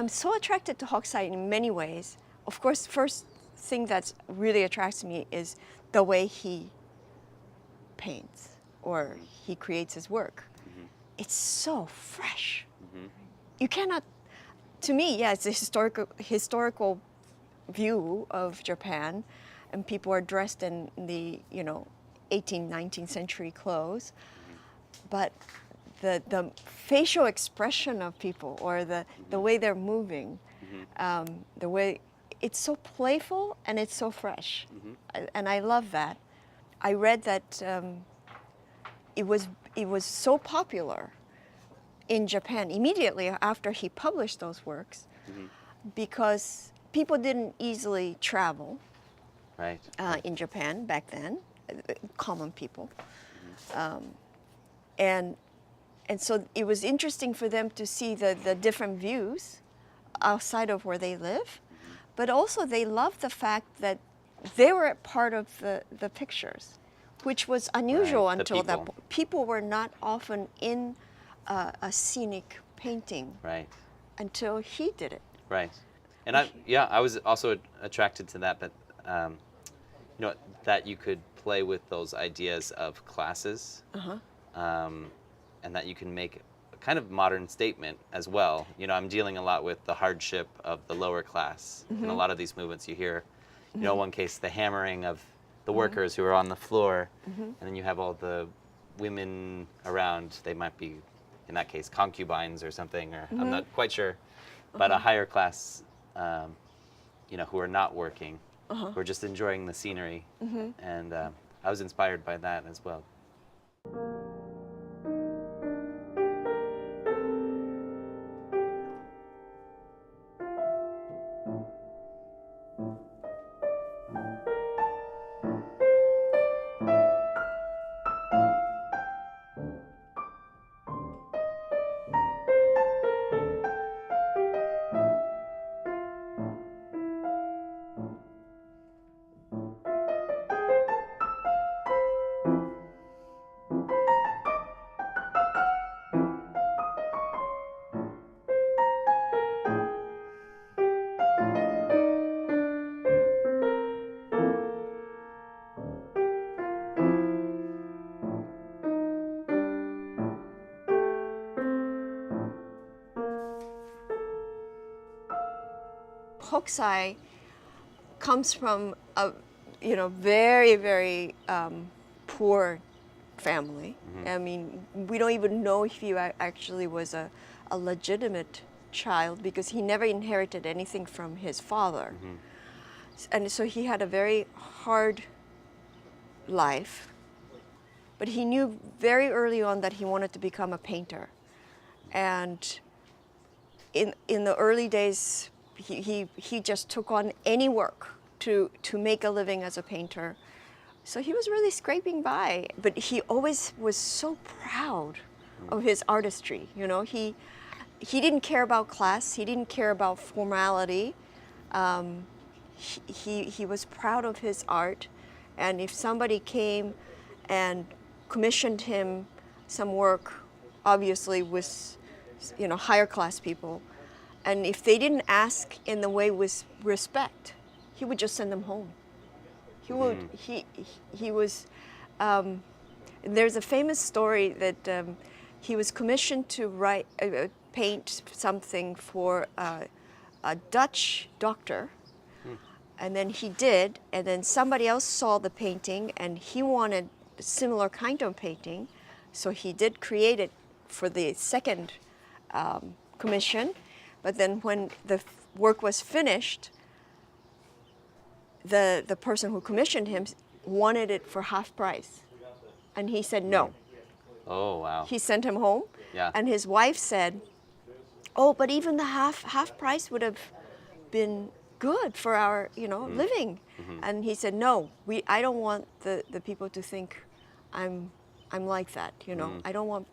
I'm so attracted to Hokusai in many ways. Of course, first thing that really attracts me is the way he paints or he creates his work. It's so fresh. You cannot, to me, yeah, it's a historical view of Japan, and people are dressed in the 18th, 19th century clothes, but the facial expression of people or the way they're moving, the way it's so playful and it's so fresh, and I love that. I read that it was so popular in Japan immediately after he published those works, because people didn't easily travel in Japan back then, common people, and so it was interesting for them to see the different views outside of where they live, but also they loved the fact that they were a part of the pictures, which was unusual until that point. People were not often in a scenic painting until he did it. Right. And I was also attracted to that, but that you could play with those ideas of classes, and that you can make a kind of modern statement as well. I'm dealing a lot with the hardship of the lower class. In a lot of these movements you hear, one case, the hammering of the workers who are on the floor, and then you have all the women around. They might be, in that case, concubines or something, or I'm not quite sure, but a higher class, who are not working, who are just enjoying the scenery, and I was inspired by that as well. Hokusai comes from a very, very poor family. I mean, we don't even know if he actually was a legitimate child, because he never inherited anything from his father. And so he had a very hard life, but he knew very early on that he wanted to become a painter. And in the early days, he just took on any work to make a living as a painter. So he was really scraping by, but he always was so proud of his artistry. He didn't care about class. He didn't care about formality. He was proud of his art, and if somebody came and commissioned him some work, obviously with higher class people, and if they didn't ask in the way with respect, he would just send them home. He would. He was. There's a famous story that he was commissioned to paint something for a Dutch doctor, and then he did. And then somebody else saw the painting, and he wanted a similar kind of painting, so he did create it for the second commission. But then when the work was finished, the person who commissioned him wanted it for half price. And he said no. Oh, wow. He sent him home. Yeah. And his wife said, oh, but even the half price would have been good for our, living. And he said, no, I don't want the people to think I'm like that, I don't want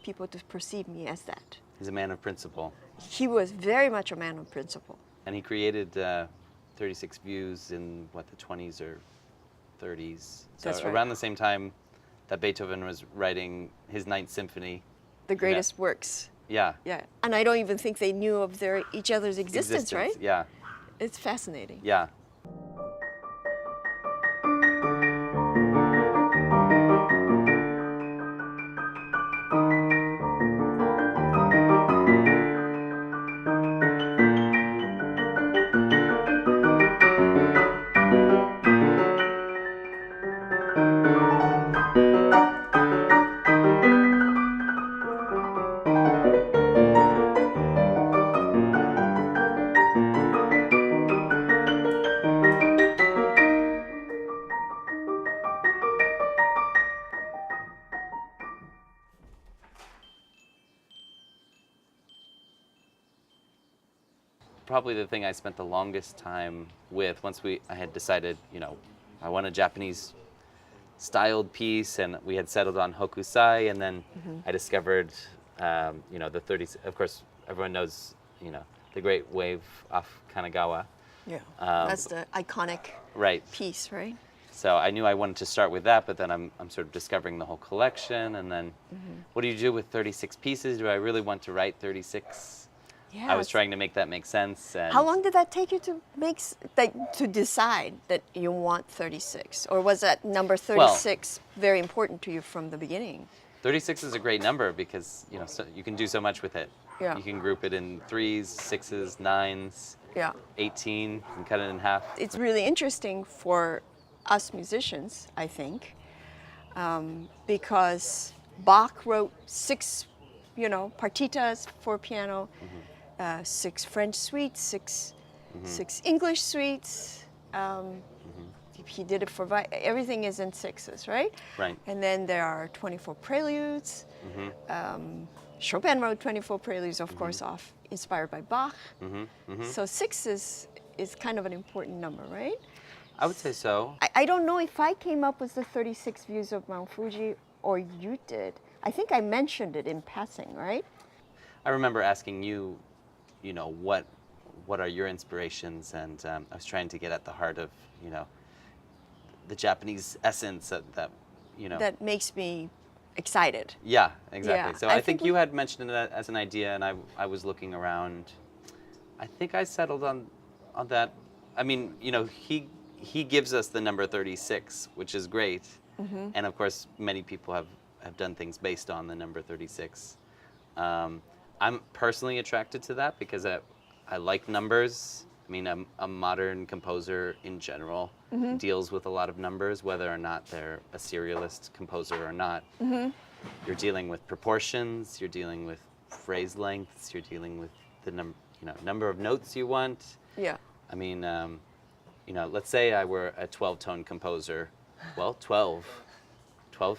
people to perceive me as that. He's a man of principle. He was very much a man of principle. And he created 36 Views in, the 20s or 30s. So That's right. Around the same time that Beethoven was writing his Ninth Symphony. The greatest works. Yeah. Yeah, and I don't even think they knew of each other's existence, right? Yeah. It's fascinating. Yeah. Probably the thing I spent the longest time with once I had decided, I want a Japanese styled piece, and we had settled on Hokusai, and then I discovered, the 30. Of course, everyone knows, the Great Wave off Kanagawa. Yeah, that's the iconic Right. piece, right? So I knew I wanted to start with that, but then I'm sort of discovering the whole collection, and then what do you do with 36 pieces? Do I really want to write 36? Yeah. I was trying to make that make sense. And How long did that take you to to decide that you want 36, or was that number 36 very important to you from the beginning? 36 is a great number because so you can do so much with it. Yeah. You can group it in 3s, 6s, 9s. Yeah. 18. You can cut it in half. It's really interesting for us musicians, I think, because Bach wrote 6, partitas for piano, 6 French suites, 6 English suites. He did it for everything is in 6s, right? Right. And then there are 24 preludes. Chopin wrote 24 preludes, of course, inspired by Bach. So 6 is kind of an important number, right? I would say so. I don't know if I came up with the 36 views of Mount Fuji or you did. I think I mentioned it in passing, right? I remember asking you, what are your inspirations? And I was trying to get at the heart of, the Japanese essence that. That makes me excited. Yeah, exactly. Yeah, So I I think think you had mentioned it as an idea, and I was looking around. I think I settled on that. I mean, he gives us the number 36, which is great. And of course, many people have done things based on the number 36. I'm personally attracted to that because I like numbers. I mean, a modern composer in general deals with a lot of numbers, whether or not they're a serialist composer or not. You're dealing with proportions, you're dealing with phrase lengths, you're dealing with the number of notes you want. Yeah. I mean, let's say I were a 12-tone composer. Well, 12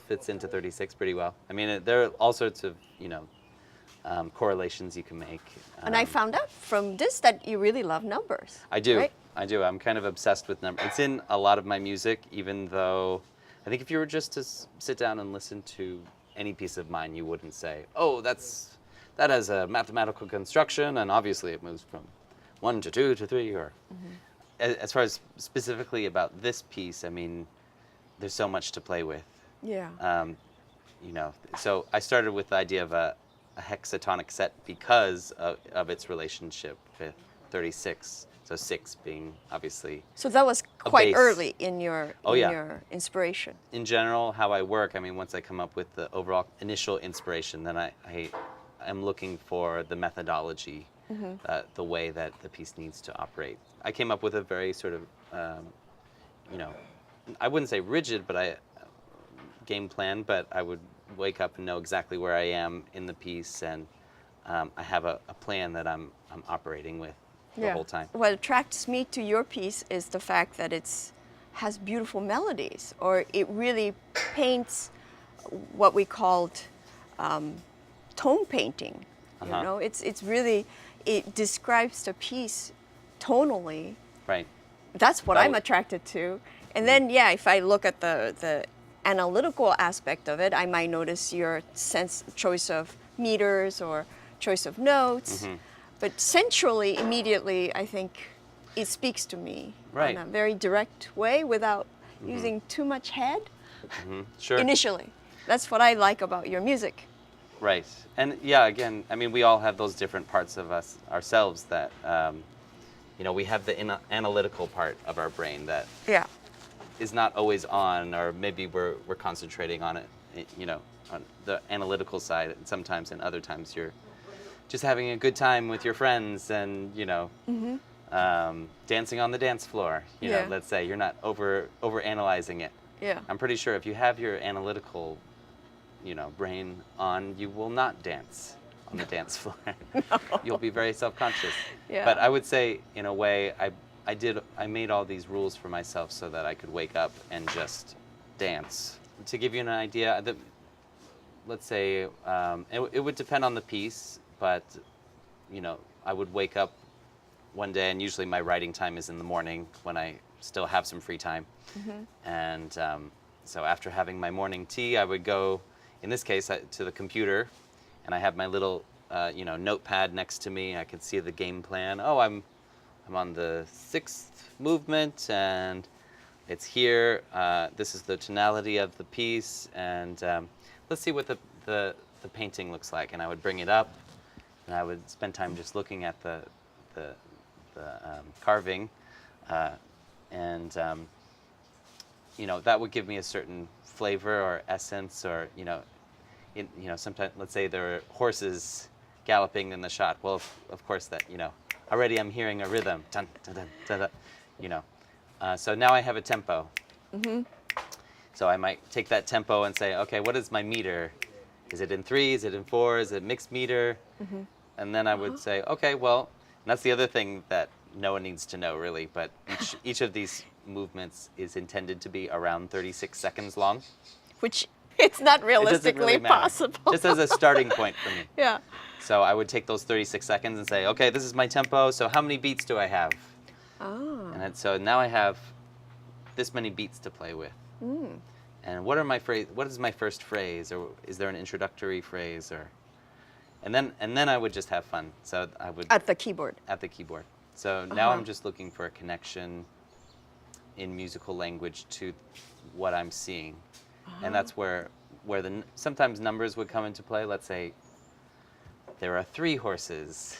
fits into 36 pretty well. I mean, there are all sorts of, correlations you can make. And I found out from this that you really love numbers. I do. Right? I do. I'm kind of obsessed with numbers. It's in a lot of my music, even though I think if you were just to sit down and listen to any piece of mine, you wouldn't say, oh, that has a mathematical construction, and obviously it moves from 1 to 2 to 3, or as far as specifically about this piece, I mean, there's so much to play with. Yeah. So I started with the idea of a hexatonic set because of its relationship with 36. So 6 being obviously. So that was quite base. early in your Yeah. your inspiration. In general, how I work, I mean, once I come up with the overall initial inspiration, then I am looking for the methodology, the way that the piece needs to operate. I came up with a very sort of, I wouldn't say rigid, but game plan, but I would wake up and know exactly where I am in the piece, and I have a plan that I'm operating with the whole time. What attracts me to your piece is the fact that has beautiful melodies, or it really paints what we called tone painting. It's really, it describes the piece tonally. Right. That's what I'm attracted to. And then, if I look at the analytical aspect of it, I might notice your choice of meters or choice of notes. But centrally, immediately, I think it speaks to me in a very direct way without using too much head. Sure. Initially. That's what I like about your music. Right. And yeah, again, I mean, we all have those different parts of us ourselves that, we have the analytical part of our brain that Yeah. is not always on, or maybe we're concentrating on it, on the analytical side sometimes, and other times you're just having a good time with your friends and, dancing on the dance floor, Yeah. let's say you're not over analyzing it. Yeah. I'm pretty sure if you have your analytical, brain on, you will not dance on the dance floor. You'll be very self-conscious. Yeah. But I would say, in a way, I made all these rules for myself so that I could wake up and just dance. To give you an idea, let's say it would depend on the piece, but I would wake up one day, and usually my writing time is in the morning when I still have some free time. And so after having my morning tea, I would go, in this case, to the computer, and I have my little notepad next to me. I can see the game plan. Oh, I'm on the 6th movement, and it's here. This is the tonality of the piece, and let's see what the painting looks like. And I would bring it up, and I would spend time just looking at the carving, and that would give me a certain flavor or essence, or sometimes, let's say there are horses galloping in the shot. Well, of course that already I'm hearing a rhythm. Dun, dun, dun, dun, dun, so now I have a tempo. So I might take that tempo and say, okay, what is my meter? Is it in 3? Is it in 4? Is it mixed meter? And then I would say, okay, well, and that's the other thing that no one needs to know, really, but each of these movements is intended to be around 36 seconds long. Which it's not It doesn't realistically really matter. possible. Just as a starting point for me. Yeah. So I would take those 36 seconds and say, okay, this is my tempo, so how many beats do I have? Oh. And so now I have this many beats to play with. And what is my first phrase, or is there an introductory phrase, or and then I would just have fun. So I would At the keyboard. at the keyboard. So now I'm just looking for a connection in musical language to what I'm seeing. And that's where sometimes numbers would come into play. Let's say there are 3 horses.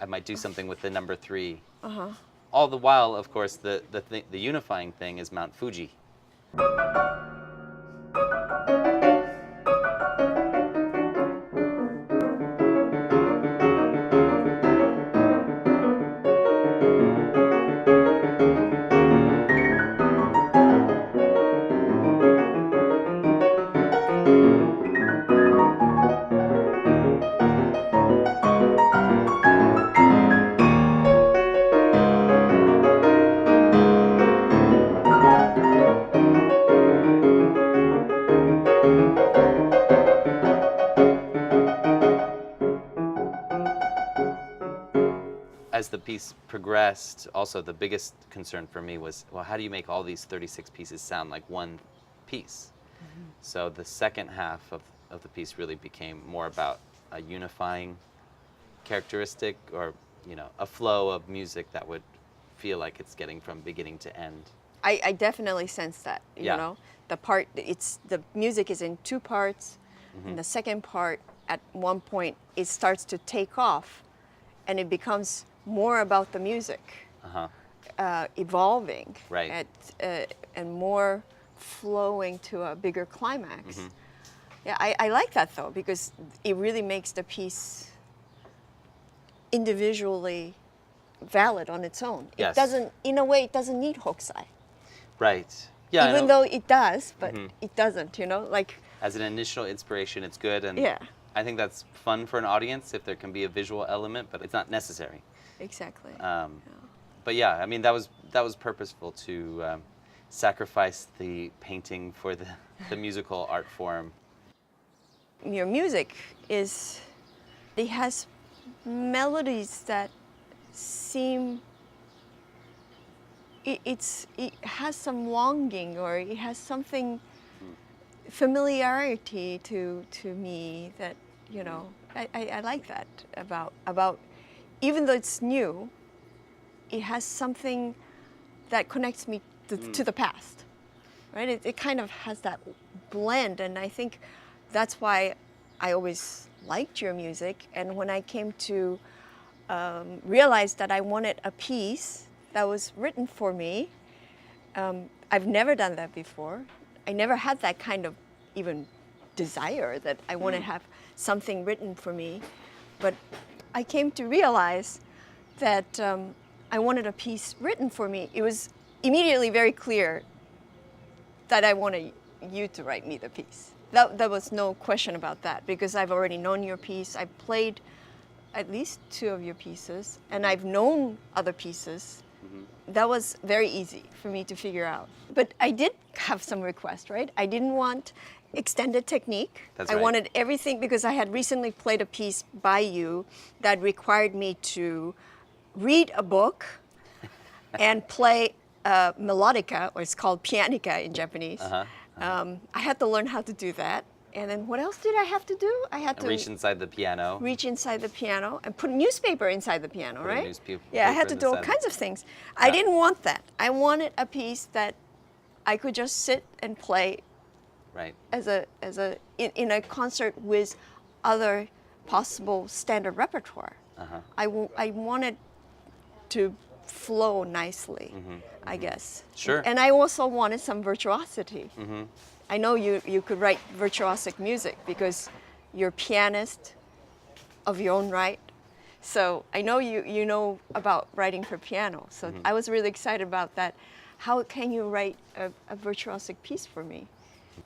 I might do something with the number 3. All the while, of course, the unifying thing is Mount Fuji. As the piece progressed, also the biggest concern for me was, well, how do you make all these 36 pieces sound like one piece? So the second half of the piece really became more about a unifying characteristic, or a flow of music that would feel like it's getting from beginning to end. I definitely sense that. Yeah. The music is in 2 parts, and the second part, at one point, it starts to take off, and it becomes more about the music evolving, Right. and more flowing to a bigger climax. Yeah, I like that though, because it really makes the piece individually valid on its own. Yes. It doesn't, in a way, it doesn't need Hokusai. Right. Yeah. Even though it does, but it doesn't, like. As an initial inspiration, it's good, and Yeah. I think that's fun for an audience if there can be a visual element, but it's not necessary. Exactly. But yeah, I mean, that was purposeful to sacrifice the painting for the musical art form. Your music it has melodies that seem, it has some longing, or it has something, familiarity to me that, I like that about, even though it's new, it has something that connects me to the past, right? It kind of has that blend, and I think that's why I always liked your music, and when I came to realize that I wanted a piece that was written for me, I've never done that before. I never had that kind of even desire that I want to have something written for me. But I came to realize that I wanted a piece written for me. It was immediately very clear that I wanted you to write me the piece. There was no question about that, because I've already known your piece. I've played at least 2 of your pieces, and I've known other pieces. That was very easy for me to figure out. But I did have some requests, right? I didn't want extended technique. That's I right. wanted everything, because I had recently played a piece by you that required me to read a book and play melodica, or it's called pianica in Japanese. I had to learn how to do that. And then what else did I have to do? I had to Reach inside the piano. reach inside the piano and put newspaper inside the piano, Put a right? newspaper Yeah, I had to do all inside. kinds of things. I didn't want that. I wanted a piece that I could just sit and play Right. in a concert with other possible standard repertoire. I wanted to flow nicely, I guess. Sure. And I also wanted some virtuosity. I know you could write virtuosic music because you're a pianist of your own right. So I know you know about writing for piano. So I was really excited about that. How can you write a virtuosic piece for me?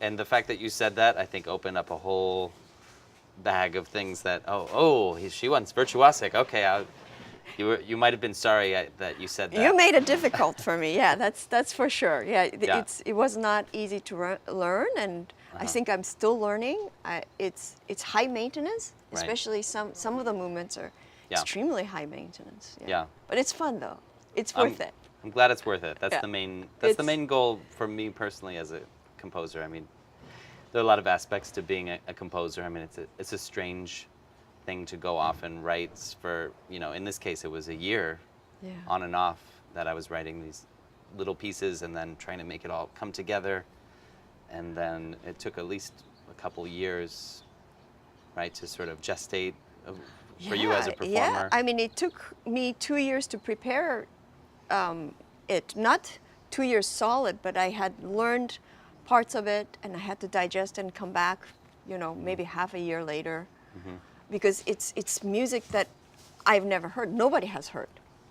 And the fact that you said that, I think, opened up a whole bag of things that, she wants virtuosic. Okay, you might have been sorry that you said that. You made it difficult for me. Yeah, that's for sure. Yeah, Yeah. it was not easy to learn, and I think I'm still learning. It's high maintenance, Right. especially some of the movements are extremely high maintenance. Yeah. But it's fun though. It's worth it. I'm glad it's worth it. That's Yeah. the main. That's the main goal for me personally as a composer. I mean, there are a lot of aspects to being a composer. I mean, it's a strange thing to go off and write for, in this case it was a year on and off that I was writing these little pieces and then trying to make it all come together. And then it took at least a couple years, right, to sort of gestate for you as a performer. Yeah, I mean, it took me 2 years to prepare it. Not 2 years solid, but I had learned parts of it, and I had to digest and come back, maybe half a year later, because it's music that I've never heard. Nobody has heard,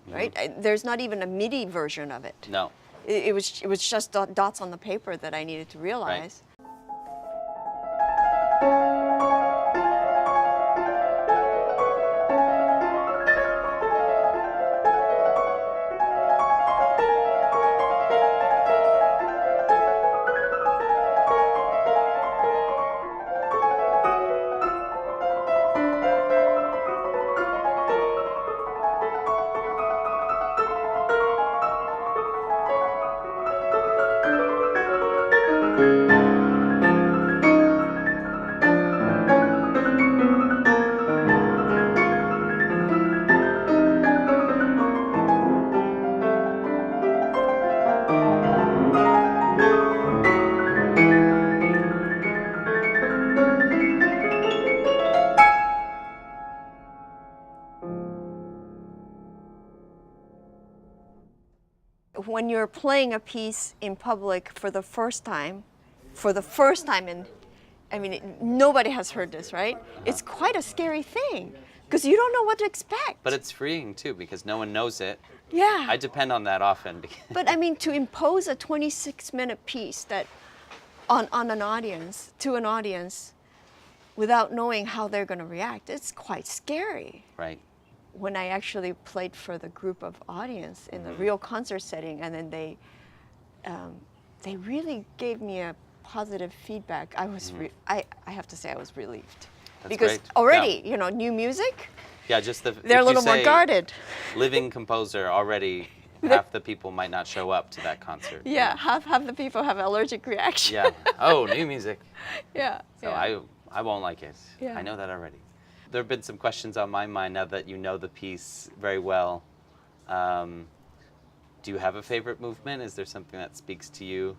right? There's not even a MIDI version of it. No. It was just dots on the paper that I needed to realize. When you're playing a piece in public for the first time, and I mean, nobody has heard this, right? It's quite a scary thing because you don't know what to expect. But it's freeing too because no one knows it. Yeah. I depend on that often. But I mean, to impose a 26-minute piece that on an audience, to an audience, without knowing how they're going to react, it's quite scary. Right. When I actually played for the group of audience in the real concert setting, and then they really gave me a positive feedback. I was I have to say I was relieved. That's because great. already, new music, Yeah, just they're a little more guarded. Living composer, already half the people might not show up to that concert. Yeah, half the people have allergic reaction. Yeah. Oh, new music. Yeah. So yeah. I won't like it. Yeah. I know that already. There have been some questions on my mind now that you know the piece very well. Do you have a favorite movement? Is there something that speaks to you?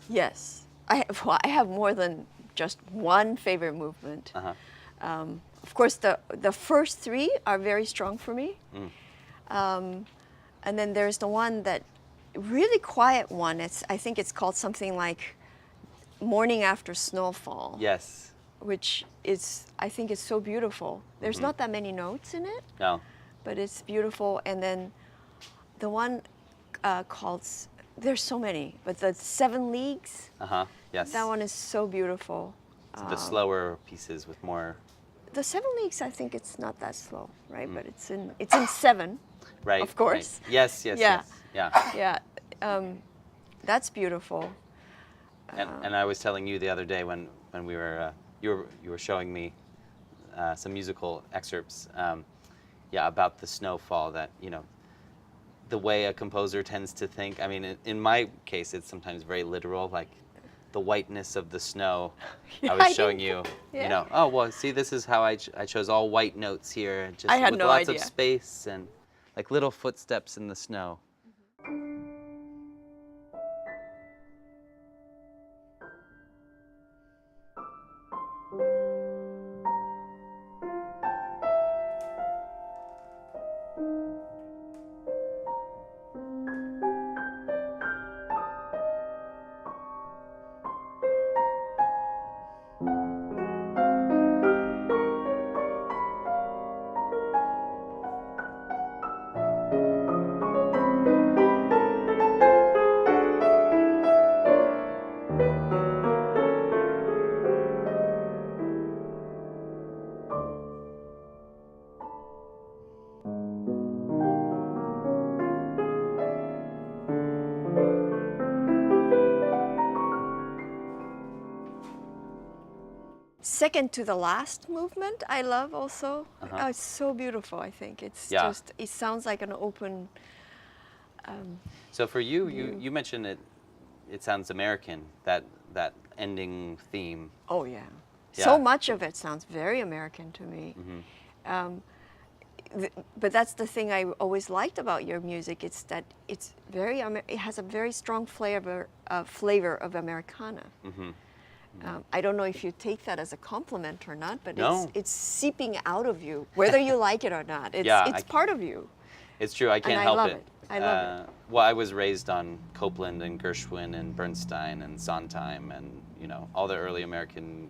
Yes. I have more than just one favorite movement. Of course, the first three are very strong for me. And then there's the one that really quiet one. I think it's called something like Morning After Snowfall. Yes. Which I think is so beautiful. There's not that many notes in it. No. But it's beautiful. And then the one called, there's so many, but the 7 Leagues. Yes. That one is so beautiful. The slower pieces with more. The 7 Leagues, I think it's not that slow, right? But it's in 7. Right. Of course. Right. Yes. Yeah. Yes. Yeah. Yeah. That's beautiful. And I was telling you the other day when we were you were showing me some musical excerpts, about the snowfall, that the way a composer tends to think. I mean, in my case, it's sometimes very literal, like the whiteness of the snow. Yeah, I was showing you, yeah. Oh well, see, this is how I chose all white notes here, just I had with no lots idea. of space and like little footsteps in the snow. Second to the last movement, I love also. Oh, it's so beautiful, I think. It's just, it sounds like an open... So for you, you mentioned it sounds American, that ending theme. Oh, yeah. So much of it sounds very American to me. But that's the thing I always liked about your music. It's that it's very, it has a very strong flavor of Americana. I don't know if you take that as a compliment or not, but it's seeping out of you, whether you like it or not. It's part of you. It's true. I can't And help I love it. I love it. Well, I was raised on Copland and Gershwin and Bernstein and Sondheim and all the early American,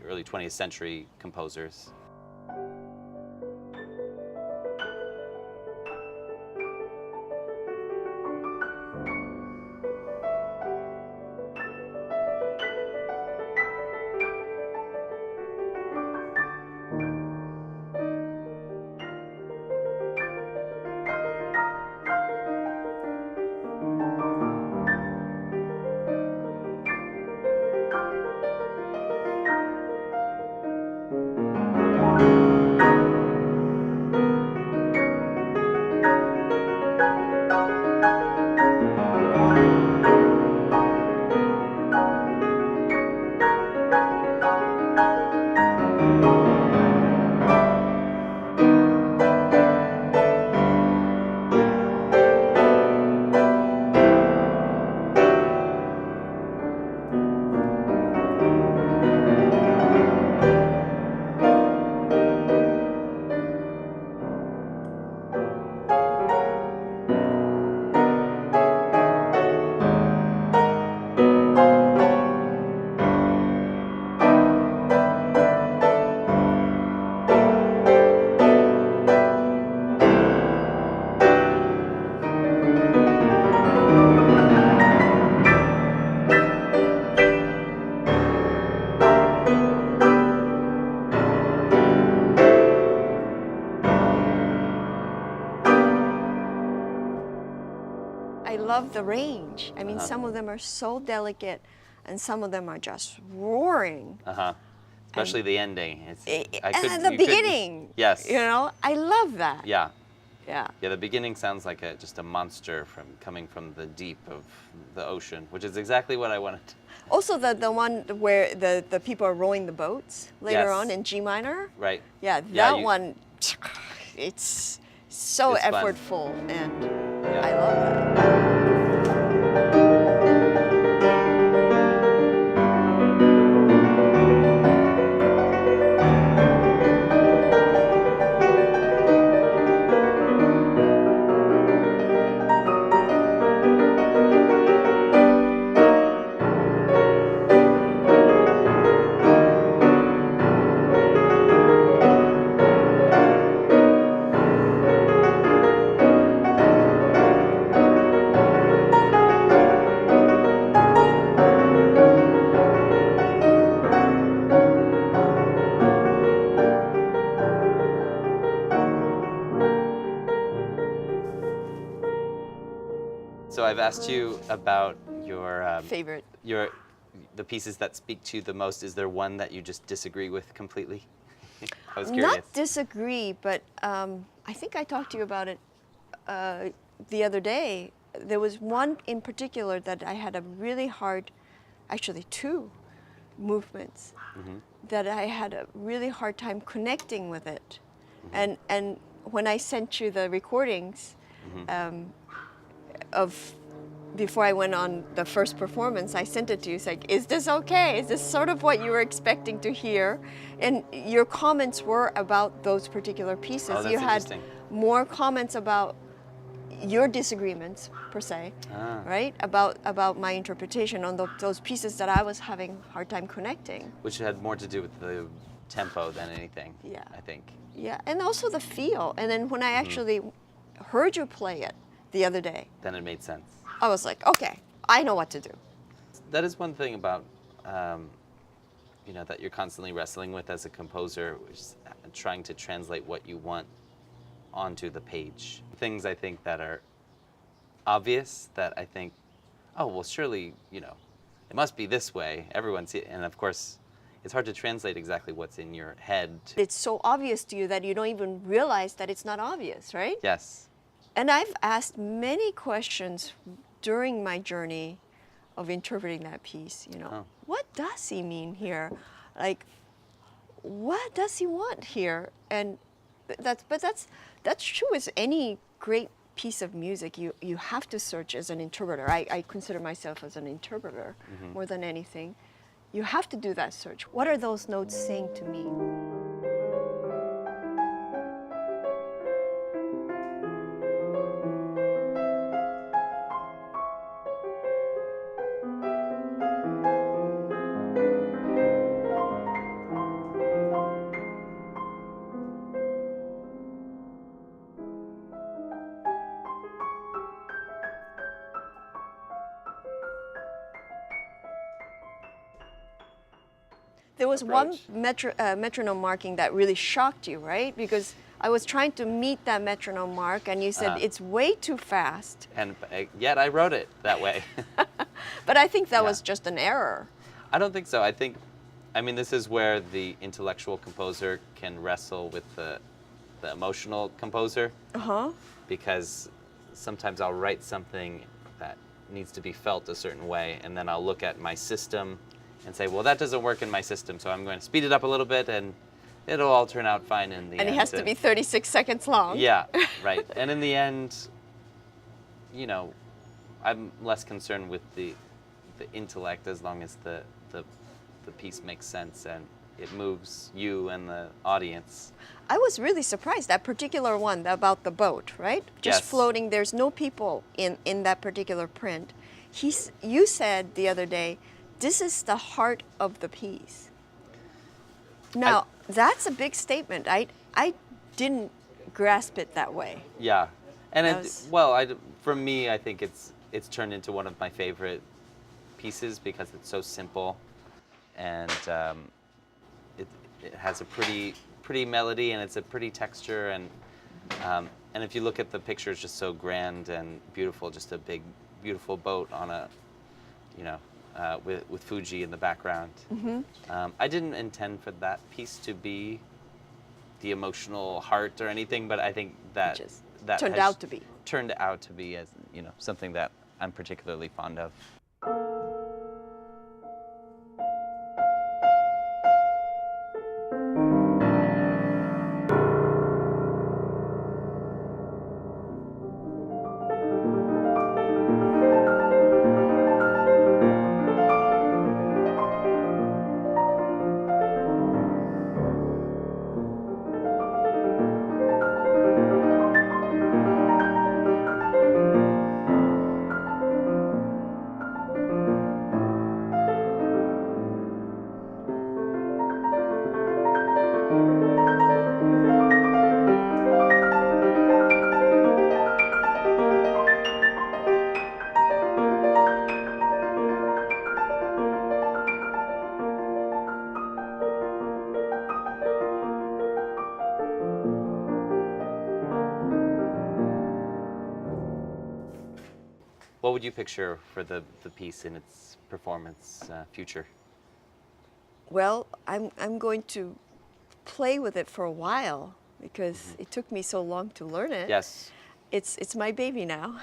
early 20th century composers. I love the range. I mean, some of them are so delicate, and some of them are just roaring. Especially the ending. And the beginning. Yes. I love that. Yeah. Yeah. Yeah, the beginning sounds like just a monster coming from the deep of the ocean, which is exactly what I wanted. Also, the one where the people are rowing the boats later on in G minor. Right. Yeah, that one, it's so It's fun. effortful, and Yeah. I love that. So I've asked you about your Favorite. the pieces that speak to you the most. Is there one that you just disagree with completely? I was curious. Not disagree, but I think I talked to you about it the other day. There was one in particular that I had a really hard, actually two movements, that I had a really hard time connecting with it. And when I sent you the recordings of before I went on the first performance, I sent it to you. It's like, is this okay? Is this sort of what you were expecting to hear? And your comments were about those particular pieces. Oh, that's you had interesting. more comments about your disagreements, per se, right? About my interpretation on those pieces that I was having a hard time connecting. Which had more to do with the tempo than anything, Yeah. I think. Yeah, and also the feel. And then when I actually heard you play it the other day, Then it made sense. I was like, okay, I know what to do. That is one thing about, that you're constantly wrestling with as a composer, which is trying to translate what you want onto the page. Things I think that are obvious that I think, oh, well, surely, it must be this way. Everyone sees it. And of course, it's hard to translate exactly what's in your head. It's so obvious to you that you don't even realize that it's not obvious, right? Yes. And I've asked many questions during my journey of interpreting that piece, What does he mean here? Like, what does he want here? And that's true with any great piece of music. You have to search as an interpreter. I consider myself as an interpreter more than anything. You have to do that search. What are those notes saying to me? There was one metronome marking that really shocked you, right? Because I was trying to meet that metronome mark, and you said it's way too fast. And yet I wrote it that way. But I think that was just an error. I don't think so. This is where the intellectual composer can wrestle with the emotional composer. Because sometimes I'll write something that needs to be felt a certain way, and then I'll look at my system and say, well, that doesn't work in my system, so I'm going to speed it up a little bit, and it'll all turn out fine in the end. And it has to be 36 seconds long. Yeah, right. And in the end, I'm less concerned with the intellect as long as the piece makes sense and it moves you and the audience. I was really surprised, that particular one about the boat, right? Just floating, there's no people in that particular print. You said the other day, this is the heart of the piece. Now, that's a big statement. I didn't grasp it that way. Yeah. And for me, I think it's turned into one of my favorite pieces because it's so simple, and it has a pretty melody, and it's a pretty texture, and if you look at the picture, it's just so grand and beautiful. Just a big, beautiful boat on a, with Fuji in the background. I didn't intend for that piece to be the emotional heart or anything, but I think that turned out to be as something that I'm particularly fond of. would you picture for the piece in its performance future? Well, I'm going to play with it for a while because it took me so long to learn it. Yes. It's my baby now,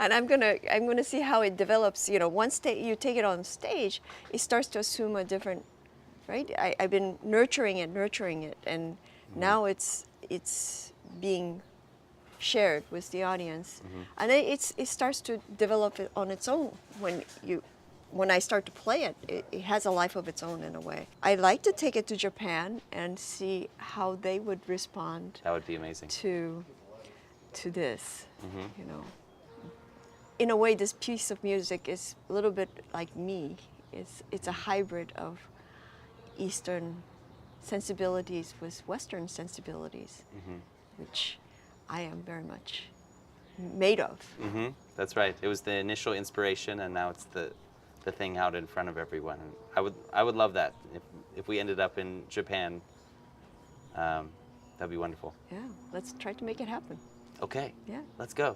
and I'm gonna see how it develops. You know, once you take it on stage, it starts to assume a different, right? I've been nurturing it, and now it's being shared with the audience, and it starts to develop it on its own when I start to play it. It has a life of its own in a way. I like to take it to Japan and see how they would respond That would be amazing. to this, you know. In a way, this piece of music is a little bit like me. It's a hybrid of Eastern sensibilities with Western sensibilities, which I am very much made of. That's right. It was the initial inspiration, and now it's the thing out in front of everyone. And I would love that if we ended up in Japan. That'd be wonderful. Yeah, let's try to make it happen. Okay. Yeah. Let's go.